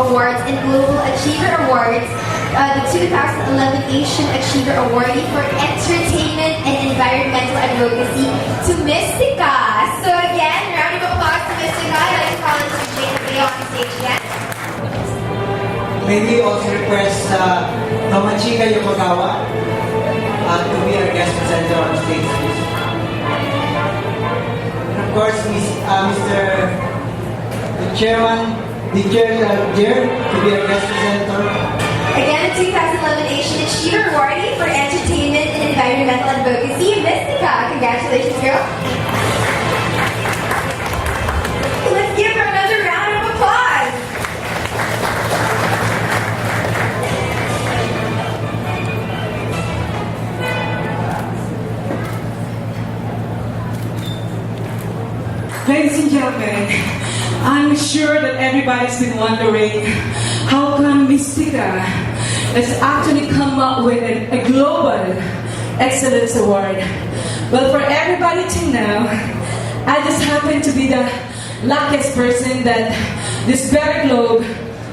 Awards and Global Achiever Awards, the 2011 Asian Achiever Awardee for Entertainment and Environmental Advocacy to Mystica. So again, round of applause to Mystica. I'd like to call it to Jane and Leo on the stage again. May we also request Mamachika Yomagawa to be our guest presenter on stage, please. And of course, Mr. Chairman, the Chair to be our guest presenter. Again, the 2011 Asian Achiever Awardee for Entertainment and Environmental Advocacy, Mystica. Congratulations, girl. Let's give her another round of applause. Ladies and gentlemen, I'm sure that everybody's been wondering how come Mystica has actually come up with a Global Excellence Award. Well, for everybody to know, I just happen to be the luckiest person that this Better Globe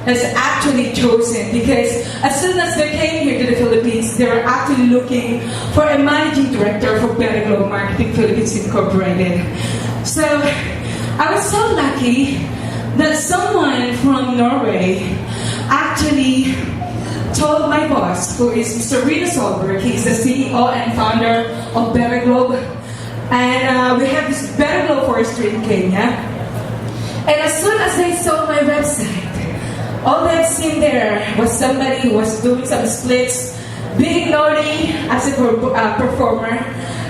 has actually chosen, because as soon as they came here to the Philippines, they were actually looking for a managing director for Better Globe Marketing Philippines Incorporated. So I was so lucky that someone from Norway actually told my boss, who is Mr. Rino Solberg. He's the CEO and founder of Better Globe. And we have this Better Globe Forestry in Kenya. And as soon as they saw my website, all they've seen there was somebody who was doing some splits, being naughty as a performer.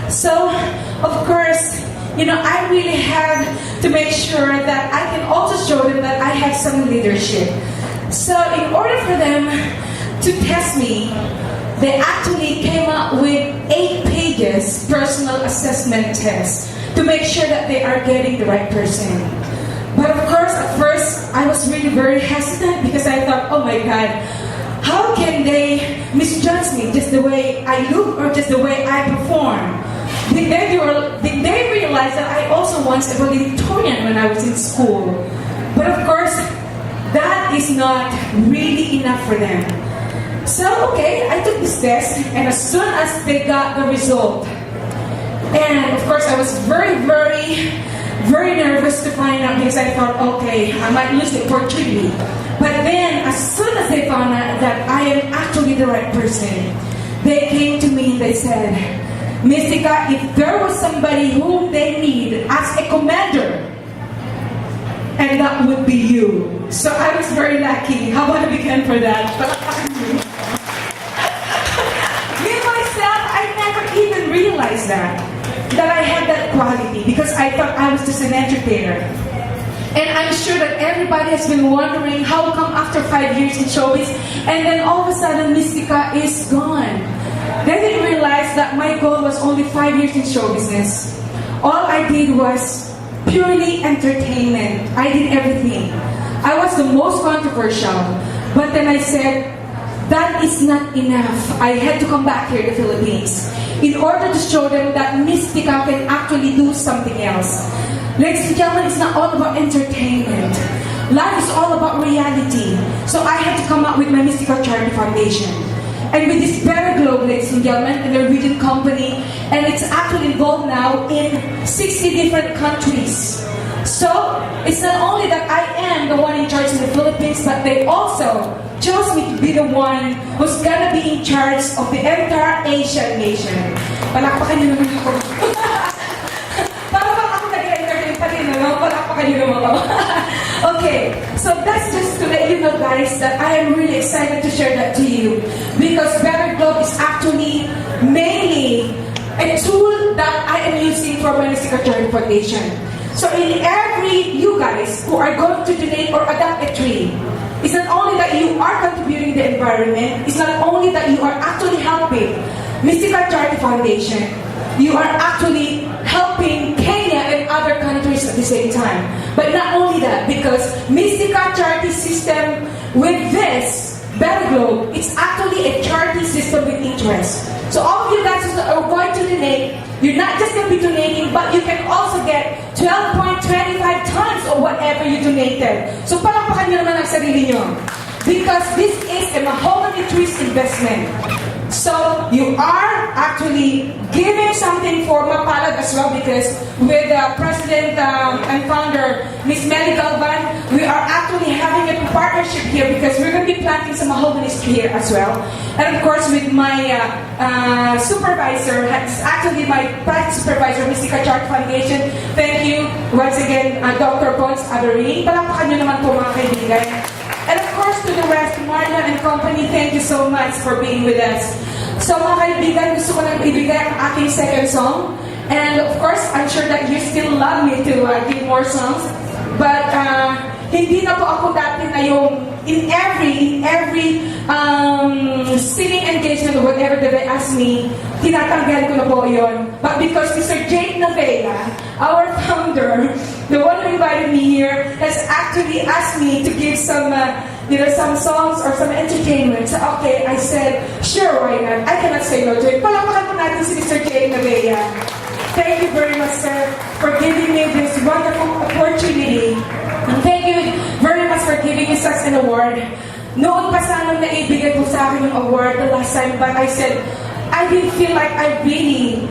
So, of course, you know, I really had to make sure that I can also show them that I have some leadership. So in order for them to test me, they actually came up with 8 pages personal assessment test to make sure that they are getting the right person. But of course, at first, I was really very hesitant because I thought, oh my God, how can they misjudge me just the way I look or just the way I perform? Did they realize that I also was a valedictorian when I was in school? But of course, that is not really enough for them. So, okay, I took this test, and as soon as they got the result, and of course I was very, very, very nervous to find out, because I thought, okay, I might lose the opportunity. But then, as soon as they found out that I am actually the right person, they came to me and they said, Mystica, if there was somebody whom they need as a commander, and that would be you. So I was very lucky. How about a big hand for that? Me myself, I never even realized that I had that quality because I thought I was just an entertainer. And I'm sure that everybody has been wondering how come after 5 years in showbiz, and then all of a sudden Mystica is gone. They didn't realize that my goal was only 5 years in show business. All I did was purely entertainment. I did everything. I was the most controversial. But then I said, that is not enough. I had to come back here to the Philippines in order to show them that Mystica can actually do something else. Ladies and gentlemen, it's not all about entertainment. Life is all about reality. So I had to come up with my Mystica Charity Foundation. And with this Better Globe, ladies and gentlemen, a Norwegian company, and it's actually involved now in 60 different countries. So, it's not only that I am the one in charge in the Philippines, but they also chose me to be the one who's gonna be in charge of the entire Asian nation. Palakpakan niyo naman ako. Para bang ako nag-entertain pa rin, no? Palakpakan niyo naman ako. Okay, so that's just to let you know, guys, that I am really excited to share that to you. Because Better Globe is actually mainly a tool that I am using for my Mystica Charity Foundation. So in every, you guys who are going to donate or adopt a tree, it's not only that you are contributing the environment, it's not only that you are actually helping Mystica Charity Foundation, you are actually helping Kenya and other countries at the same time. But not only that, because Mystica Charity System with this Better Globe, it's actually a charity system with interest. So all of you guys who are going to donate, you're not just going to be donating, but you can also get 12.25 tons of whatever you donated. So palakpakan nyo naman ang sarili nyo. Because this is a mahogany trees investment. So you are actually giving something for Mapalad as well, because with President and founder Ms. Melly Galvan, we are actually having a partnership here because we're going to be planting some mahogany here as well. And of course with my supervisor, it's actually my private supervisor, Mystica Charity Foundation. Thank you once again, Dr. Bones Avery. Palakpakan nyo naman po mga kaibigan. And of course, to the rest, Marla and company, thank you so much for being with us. So mga kaibigan, gusto ko lang ibigay ang aking second song. And of course, I'm sure that you still love me to give more songs. But hindi na po ako dati na yung in every singing engagement or whatever that they ask me, tinatanggal ko na po yun. But because Mr. Jake Navea, our founder, the one who invited me here, has actually asked me to give some some songs or some entertainment. So, okay, I said, sure, why not? I cannot say no to it. Palakpakan po natin si Mr. Jake Navea. Thank you very much, sir, for giving me this wonderful opportunity. And thank you very much for giving me such an award. Noon pa sanang naibigay po sa akin yung award the last time, but I said, I didn't feel like I really,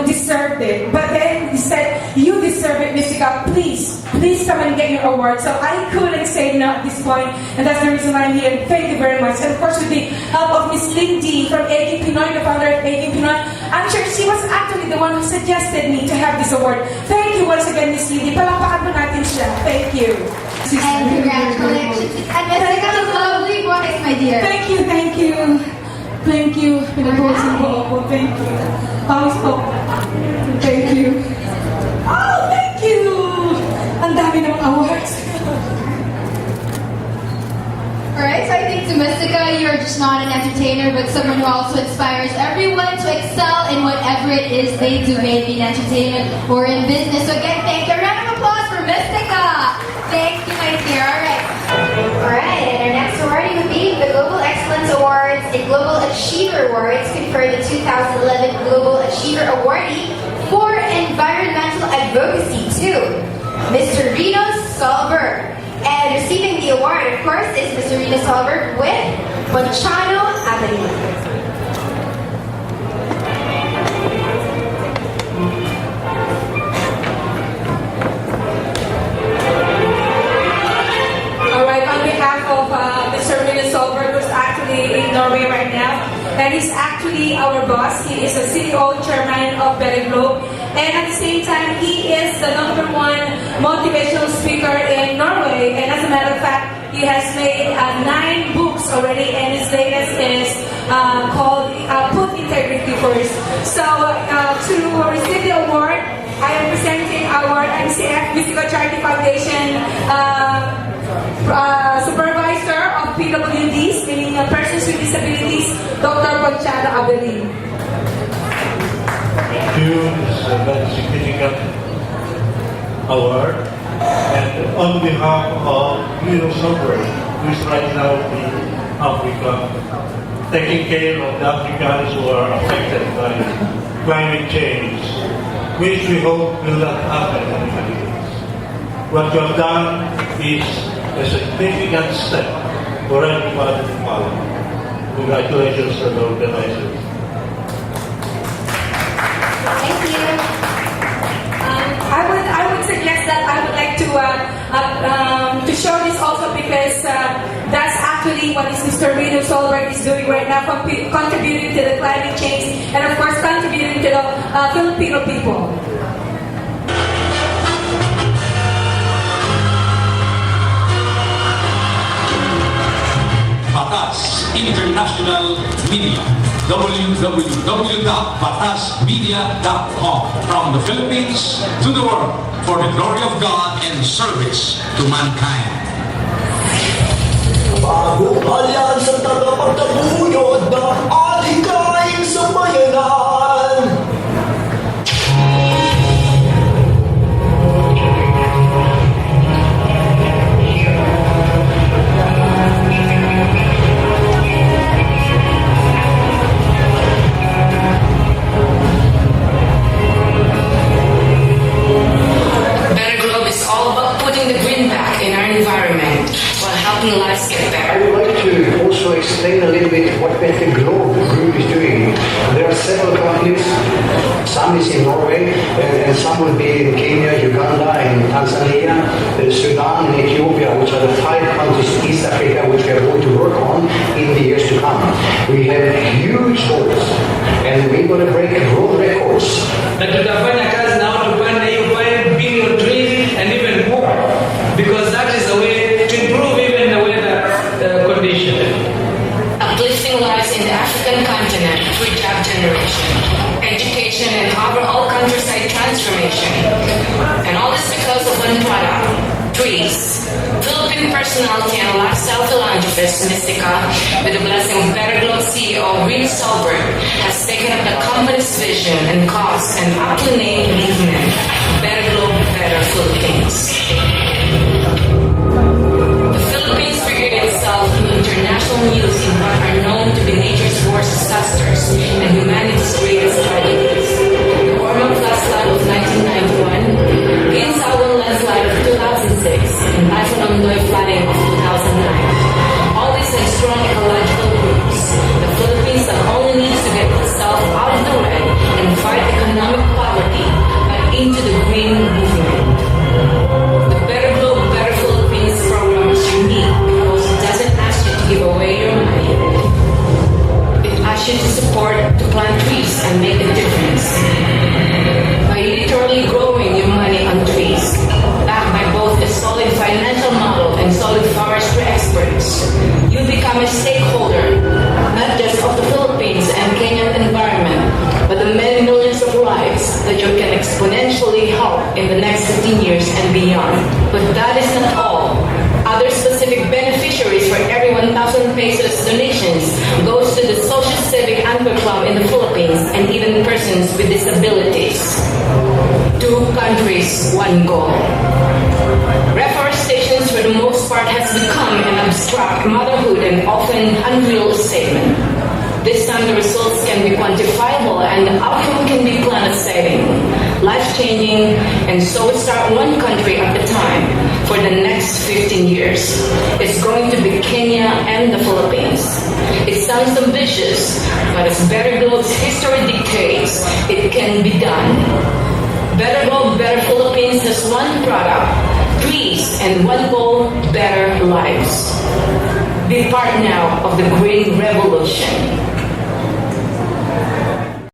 deserved it. But then he said, you deserve it, Mystica. Please come and get your award. So I couldn't say no at this point, and that's the reason why I'm here. Thank you very much. And of course, with the help of Miss Lindy from AD Pinoy, the founder of AD Pinoy, I'm sure she was actually the one who suggested me to have this award. Thank you once again, Miss Lindy. Palakpakan po natin siya. Thank you. And congratulations. And Mystica, a lovely voice, my dear. Thank you, thank you. Thank you. Pinabusin po ako. Thank you. Pawis po. Thank you. Oh, thank you! Ang dami ng awards. Alright, so I think to Mystica, you're just not an entertainer, but someone who also inspires everyone to excel in whatever it is they do, maybe in entertainment or in business. So again, thank you. A round of applause for Mystica. Thank you, my dear. Alright, and our next awardee would be the Global Excellence Awards and Global Achiever Awards confer the 2011 Global Achiever Awardee for Environmental Advocacy to Mr. Rino Solberg. And receiving the award, of course, is Mr. Rino Solberg with Bonchano Avenida. Mr. Rino Solberg, who's actually in Norway right now, and he's actually He is the CEO, Chairman of Better Globe. And at the same time, he is the #1 motivational speaker in Norway. And as a matter of fact, he has made 9 books already, and his latest is called Put Integrity First. So to receive the award, I am presenting our MCF Mystica Charity Foundation Supervisor of PWDs, meaning persons with disabilities, Dr. Conchada Abelin. Thank you. It's a very significant award. And on behalf of Rino Solberg, who is right now in Africa, taking care of the Africans who are affected by climate change, which we hope will not happen in the Philippines. What you have done is a significant step for everybody to follow. Congratulations to the organizers. Thank you. I would suggest that I would like to show this also because that's actually what Mr. Rino Solberg is doing right now, contributing to the climate change and of course contributing to the Filipino people. Batas International Media, www.batasmedia.com, from the Philippines to the world, for the glory of God and service to mankind. Bagong alyansa tagapagtaguyod ng adhikaing sambayanan. Better Globe is all about putting the green back in our environment while helping lives get I better. would like to also explain a little bit what Better Globe Group is doing. There are several companies, some is in Norway, and some will be in Kenya, Uganda, and Tanzania, Sudan, and Ethiopia, which are the 5 countries in East Africa which we are going to work on in the years to come. We have huge goals, and we're going to break world records. Na tutafanya kazi na watu kupanda hiyo 5 billion trees and even more, because that is the way to improve even the weather condition. Uplifting lives in the African continent through job generation, education, and overall countryside transformation. And all this because of one product, trees. Philippine personality and lifestyle philanthropist Mystica, with the blessing of Better Globe CEO Rino Solberg, has taken up the company's vision and cause and aptly named movement, Better Globe, Better Philippines. The Philippines figured itself in international news in what are known to be nature's worst disasters and humanity's greatest tragedies. The Orma landslide of 1991, Ginsawan landslide of 2006, and Typhoon Ondoy flooding of 2009. All these have strong ecological roots. The Philippines not only needs to get itself out of the red and fight economic poverty, but into the green movement. The Better Globe, Better Philippines program is unique because it doesn't ask you to give away your money. It asks you to support, to plant trees and make a difference. By literally growing your money on trees, backed by both a solid financial model and solid forestry experts, you become a stakeholder, not just of the Philippines and Kenyan environment, but the many millions of lives that you can exponentially help in the next 15 years and beyond. But that is not all. Other specific beneficiaries for every 1,000 pesos donations goes to the Social Civic Anchor Club in the Philippines and even persons with disabilities. 2 countries, 1 goal. Reforestation for the most part has become an abstract motherhood and often unreal statement. This time the results can be quantifiable and the outcome can be planet-saving, life-changing, and so we start 1 country at a time for the next 15 years. It's going to be Kenya and the Philippines. It sounds ambitious, but as Better Globe's history dictates, it can be done. Better Globe, Better Philippines has 1 product, trees, and 1 goal, better lives. Be part now of the green revolution.